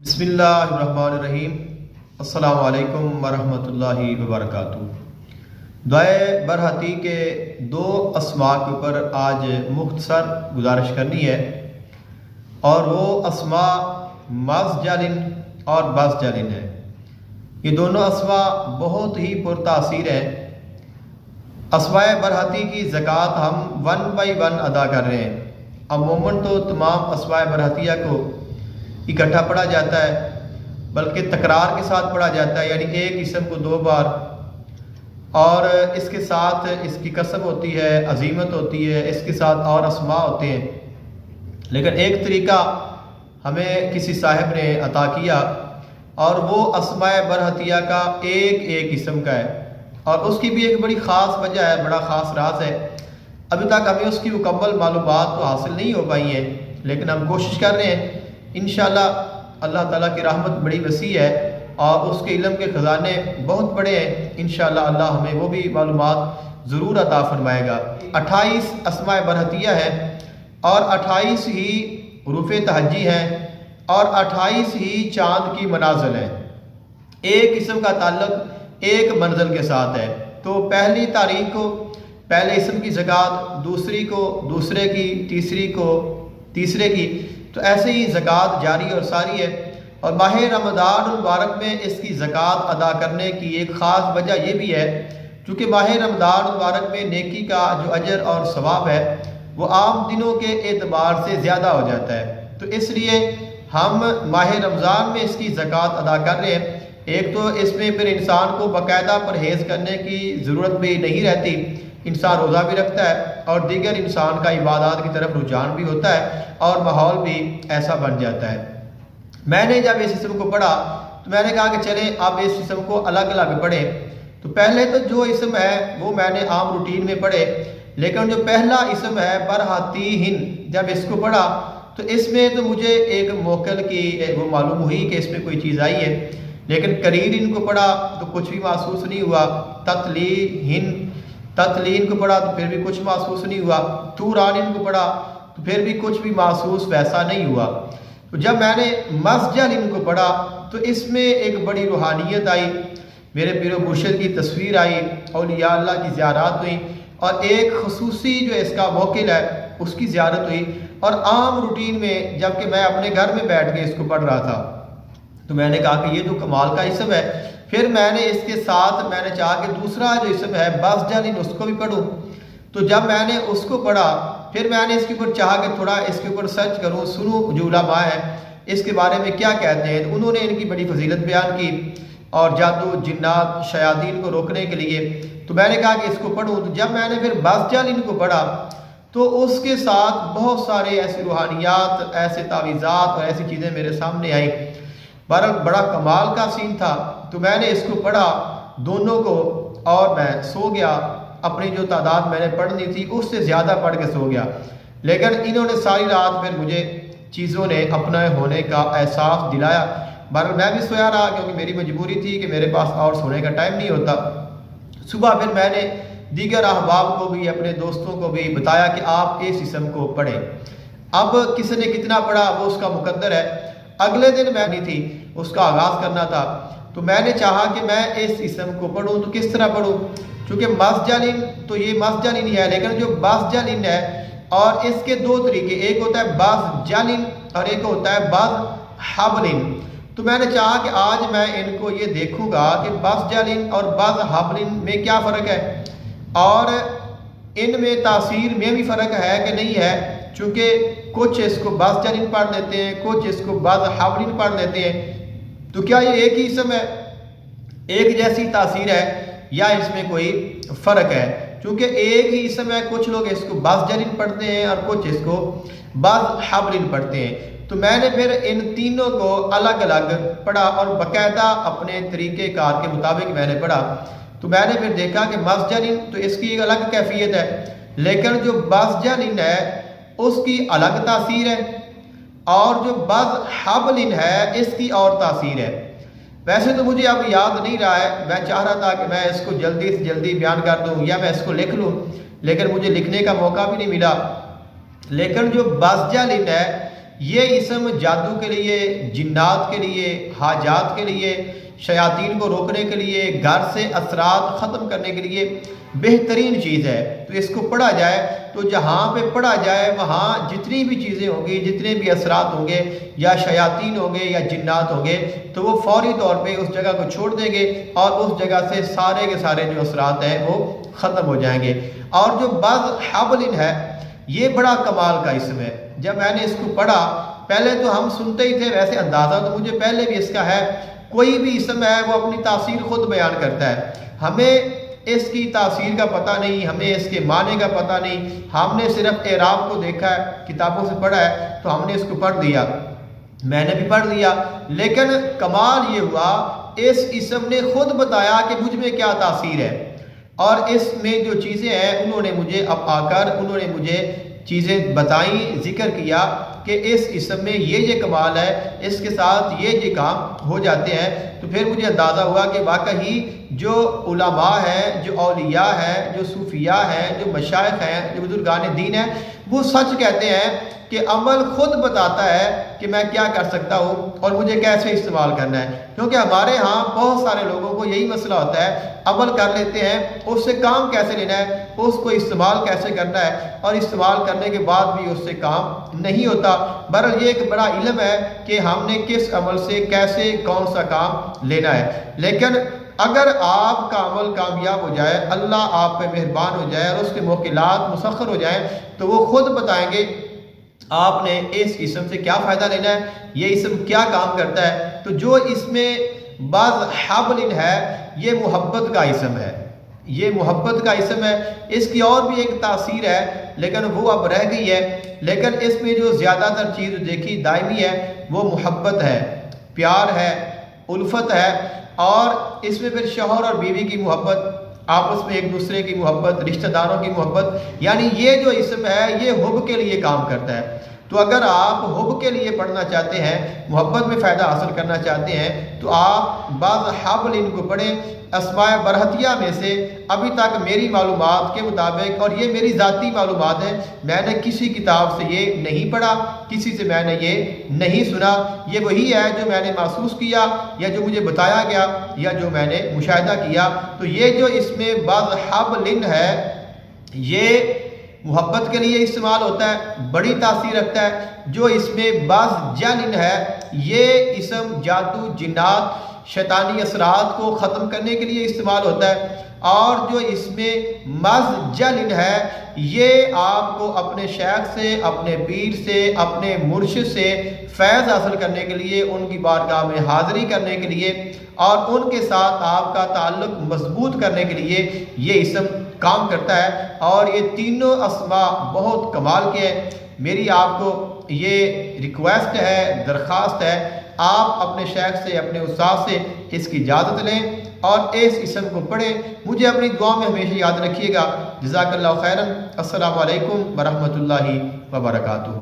بسم اللہ الرحمن الرحیم۔ السلام علیکم ورحمۃ اللہ وبرکاتہ۔ دعائے برحتی کے دو اسماء کے اوپر آج مختصر گزارش کرنی ہے، اور وہ اسماء مزجلن اور بزجلن ہے۔ یہ دونوں اسماء بہت ہی پرتاثیر ہیں۔ اسماء برحتی کی زکوٰۃ ہم 1 بائی 1 ادا کر رہے ہیں۔ عموماً تو تمام اسماء برحتیہ کو اکٹھا پڑھا جاتا ہے، بلکہ تکرار کے ساتھ پڑھا جاتا ہے، یعنی ایک اسم کو 2 بار، اور اس کے ساتھ اس کی قسم ہوتی ہے، عزیمت ہوتی ہے، اس کے ساتھ اور اسماء ہوتے ہیں۔ لیکن ایک طریقہ ہمیں کسی صاحب نے عطا کیا، اور وہ اسماء برحتیہ کا ایک اسم کا ہے، اور اس کی بھی ایک بڑی خاص وجہ ہے، بڑا خاص راز ہے۔ ابھی تک ہمیں اس کی مکمل معلومات تو حاصل نہیں ہو پائی ہیں، لیکن ہم کوشش کر رہے ہیں۔ انشاءاللہ اللہ تعالیٰ کی رحمت بڑی وسیع ہے، اور اس کے علم کے خزانے بہت بڑے ہیں۔ انشاءاللہ اللہ ہمیں وہ بھی معلومات ضرور عطا فرمائے گا۔ 28 اسماء برحتیہ ہیں، اور 28 ہی حروف تہجی ہیں، اور 28 ہی چاند کی منازل ہیں۔ ایک اسم کا تعلق ایک منزل کے ساتھ ہے، تو پہلی تاریخ کو پہلے اسم کی زکوٰۃ، دوسری کو دوسرے کی، تیسری کو تیسرے کی، تو ایسے ہی زکوٰۃ جاری اور ساری ہے۔ اور ماہ رمضان المبارک میں اس کی زکوٰۃ ادا کرنے کی ایک خاص وجہ یہ بھی ہے، چونکہ ماہ رمضان المبارک میں نیکی کا جو اجر اور ثواب ہے وہ عام دنوں کے اعتبار سے زیادہ ہو جاتا ہے، تو اس لیے ہم ماہ رمضان میں اس کی زکوٰۃ ادا کر رہے ہیں۔ ایک تو اس میں پھر انسان کو باقاعدہ پرہیز کرنے کی ضرورت بھی نہیں رہتی، انسان روزہ بھی رکھتا ہے، اور دیگر انسان کا عبادات کی طرف رجحان بھی ہوتا ہے، اور ماحول بھی ایسا بن جاتا ہے۔ میں نے جب اس اسم کو پڑھا تو میں نے کہا کہ چلیں اب اس اسم کو الگ الگ پڑھیں۔ تو پہلے تو جو اسم ہے وہ میں نے عام روٹین میں پڑھے، لیکن جو پہلا اسم ہے برحتیہن، جب اس کو پڑھا تو اس میں تو مجھے ایک موکل کی وہ معلوم ہوئی کہ اس میں کوئی چیز آئی ہے، لیکن قریرن کو پڑھا تو کچھ بھی محسوس نہیں ہوا، تتلین کو پڑھا تو پھر بھی کچھ محسوس نہیں ہوا، تورانن کو پڑھا تو پھر بھی کچھ بھی محسوس ویسا نہیں ہوا۔ تو جب میں نے مزجلن کو پڑھا تو اس میں ایک بڑی روحانیت آئی، میرے پیر و مرشد کی تصویر آئی، اولیاء اللہ کی زیارات ہوئی، اور ایک خصوصی جو اس کا موکل ہے اس کی زیارت ہوئی۔ اور عام روٹین میں جب کہ میں اپنے گھر میں بیٹھ کے اس کو پڑھ رہا تھا تو میں نے کہا کہ یہ تو کمال کا اسم ہے۔ پھر میں نے اس کے ساتھ میں نے چاہا کہ دوسرا جو اسم ہے بزجلن اس کو بھی پڑھوں، تو جب میں نے اس کو پڑھا پھر میں نے اس کے اوپر چاہا کہ تھوڑا اس کے اوپر سرچ کروں، سنوں جو علماء ہیں اس کے بارے میں کیا کہتے ہیں۔ انہوں نے ان کی بڑی فضیلت بیان کی، اور جادو جنات شیاطین کو روکنے کے لیے، تو میں نے کہا کہ اس کو پڑھوں۔ تو جب میں نے پھر بزجلن کو پڑھا تو اس کے ساتھ بہت سارے ایسی روحانیات، ایسے تعویذات اور ایسی چیزیں میرے سامنے آئیں، بڑا کمال کا سین تھا۔ تو میں نے اس کو پڑھا دونوں کو، اور میں سو گیا۔ اپنی جو تعداد میں نے پڑھنی تھی اس سے زیادہ پڑھ کے سو گیا، لیکن انہوں نے ساری رات پھر مجھے چیزوں نے اپنا ہونے کا احساس دلایا۔ میں بھی سویا رہا کیونکہ میری مجبوری تھی کہ میرے پاس اور سونے کا ٹائم نہیں ہوتا۔ صبح پھر میں نے دیگر احباب کو بھی، اپنے دوستوں کو بھی بتایا کہ آپ اس اسم کو پڑھیں۔ اب کس نے کتنا پڑھا وہ اس کا مقدر ہے۔ اگلے دن میں نہیں تھی، اس کا آغاز کرنا تھا، تو میں نے چاہا کہ میں اس اسم کو پڑھوں، تو کس طرح پڑھوں؟ چونکہ مزجلن تو یہ مزجلن ہی ہے، لیکن جو بزجلن ہے، اور اس کے دو طریقے، ایک ہوتا ہے بزجلن اور ایک ہوتا ہے بزحبلن۔ تو میں نے چاہا کہ آج میں ان کو یہ دیکھوں گا کہ بزجلن اور بزحبلن میں کیا فرق ہے، اور ان میں تاثیر میں بھی فرق ہے کہ نہیں ہے، چونکہ کچھ اس کو بزجلن پڑھ لیتے ہیں، کچھ اس کو بزحبلن پڑھ لیتے ہیں۔ تو کیا یہ ایک ہی اسم ہے، ایک جیسی تاثیر ہے، یا اس میں کوئی فرق ہے؟ چونکہ ایک ہی اسم ہے، کچھ لوگ اس کو بزجلن پڑھتے ہیں اور کچھ اس کو بزحبلن پڑھتے ہیں۔ تو میں نے پھر ان تینوں کو الگ الگ پڑھا، اور باقاعدہ اپنے طریقہ کار کے مطابق میں نے پڑھا۔ تو میں نے پھر دیکھا کہ مزجلن تو اس کی ایک الگ کیفیت ہے، لیکن جو بزجلن ہے اس کی الگ تاثیر ہے، اور جو بزحبلن ہے اس کی اور تاثیر ہے۔ ویسے تو مجھے اب یاد نہیں رہا ہے، میں چاہ رہا تھا کہ میں اس کو جلدی سے جلدی بیان کر دوں یا میں اس کو لکھ لوں، لیکن مجھے لکھنے کا موقع بھی نہیں ملا۔ لیکن جو بزجلن ہے یہ اسم جادو کے لیے، جنات کے لیے، حاجات کے لیے، شیاطین کو روکنے کے لیے، گھر سے اثرات ختم کرنے کے لیے بہترین چیز ہے۔ تو اس کو پڑھا جائے تو جہاں پہ پڑھا جائے وہاں جتنی بھی چیزیں ہوں گی، جتنے بھی اثرات ہوں گے، یا شیاطین ہوں گے یا جنات ہوں گے، تو وہ فوری طور پہ اس جگہ کو چھوڑ دیں گے اور اس جگہ سے سارے کے سارے جو اثرات ہیں وہ ختم ہو جائیں گے۔ اور جو بعض حبل ہے یہ بڑا کمال کا اسم ہے۔ جب میں نے اس کو پڑھا، پہلے تو ہم سنتے ہی تھے ویسے اندازہ تو مجھے پہلے بھی اس کا ہے، کوئی بھی اسم ہے وہ اپنی تاثیر خود بیان کرتا ہے، ہمیں اس کی تاثیر کا پتہ نہیں، ہمیں اس کے معنی کا پتہ نہیں، ہم نے صرف اعراب کو دیکھا ہے، کتابوں سے پڑھا ہے تو ہم نے اس کو پڑھ لیا، میں نے بھی پڑھ لیا، لیکن کمال یہ ہوا اس اسم نے خود بتایا کہ مجھ میں کیا تاثیر ہے، اور اس میں جو چیزیں ہیں انہوں نے مجھے اب آ کر انہوں نے مجھے چیزیں بتائیں، ذکر کیا کہ اس اسم میں یہ کمال ہے، اس کے ساتھ یہ کام ہو جاتے ہیں۔ تو پھر مجھے اندازہ ہوا کہ واقعی جو علماء ہیں، جو اولیاء ہیں، جو صوفیاء ہیں، جو مشائخ ہیں، جو بزرگان دین ہیں، وہ سچ کہتے ہیں کہ عمل خود بتاتا ہے کہ میں کیا کر سکتا ہوں اور مجھے کیسے استعمال کرنا ہے۔ کیونکہ ہمارے ہاں بہت سارے لوگوں کو یہی مسئلہ ہوتا ہے، عمل کر لیتے ہیں، اس سے کام کیسے لینا ہے، اس کو استعمال کیسے کرنا ہے، اور استعمال کرنے کے بعد بھی اس سے کام نہیں ہوتا۔ بہرحال یہ ایک بڑا علم ہے کہ ہم نے کس عمل سے کیسے کون سا کام لینا ہے۔ لیکن اگر آپ کا عمل کامیاب ہو جائے، اللہ آپ پہ مہربان ہو جائے اور اس کے موکلات مسخر ہو جائیں، تو وہ خود بتائیں گے آپ نے اس اسم سے کیا فائدہ لینا ہے، یہ اسم کیا کام کرتا ہے۔ تو جو اس میں بعض حبل ہے یہ محبت کا اسم ہے، یہ محبت کا اسم ہے۔ اس کی اور بھی ایک تاثیر ہے لیکن وہ اب رہ گئی ہے، لیکن اس میں جو زیادہ تر چیز دیکھی دائمی ہے وہ محبت ہے، پیار ہے، الفت ہے، اور اس میں پھر شوہر اور بیوی کی محبت، آپس میں ایک دوسرے کی محبت، رشتہ داروں کی محبت، یعنی یہ جو اسم ہے یہ حب کے لیے کام کرتا ہے۔ تو اگر آپ حب کے لیے پڑھنا چاہتے ہیں، محبت میں فائدہ حاصل کرنا چاہتے ہیں، تو آپ بعض حبل ان کو پڑھیں۔ اسماء برہتیہ میں سے ابھی تک میری معلومات کے مطابق، اور یہ میری ذاتی معلومات ہے، میں نے کسی کتاب سے یہ نہیں پڑھا، کسی سے میں نے یہ نہیں سنا، یہ وہی ہے جو میں نے محسوس کیا یا جو مجھے بتایا گیا یا جو میں نے مشاہدہ کیا۔ تو یہ جو اس میں بعض حبل ہے یہ محبت کے لیے استعمال ہوتا ہے، بڑی تاثیر رکھتا ہے۔ جو اس میں بعض جلن ہے یہ اسم جادو، جنات، شیطانی اثرات کو ختم کرنے کے لیے استعمال ہوتا ہے، اور جو اس میں جلن ہے یہ آپ کو اپنے شیخ سے، اپنے پیر سے، اپنے مرشد سے فیض حاصل کرنے کے لیے، ان کی بارگاہ میں حاضری کرنے کے لیے اور ان کے ساتھ آپ کا تعلق مضبوط کرنے کے لیے یہ اسم کام کرتا ہے۔ اور یہ تینوں اسماء بہت کمال کے ہیں۔ میری آپ کو یہ ریکویسٹ ہے، درخواست ہے، آپ اپنے شیخ سے، اپنے استاد سے اس کی اجازت لیں اور اس اسم کو پڑھیں۔ مجھے اپنی دعا میں ہمیشہ یاد رکھیے گا۔ جزاک اللہ خیرا۔ السلام علیکم ورحمۃ اللہ وبرکاتہ۔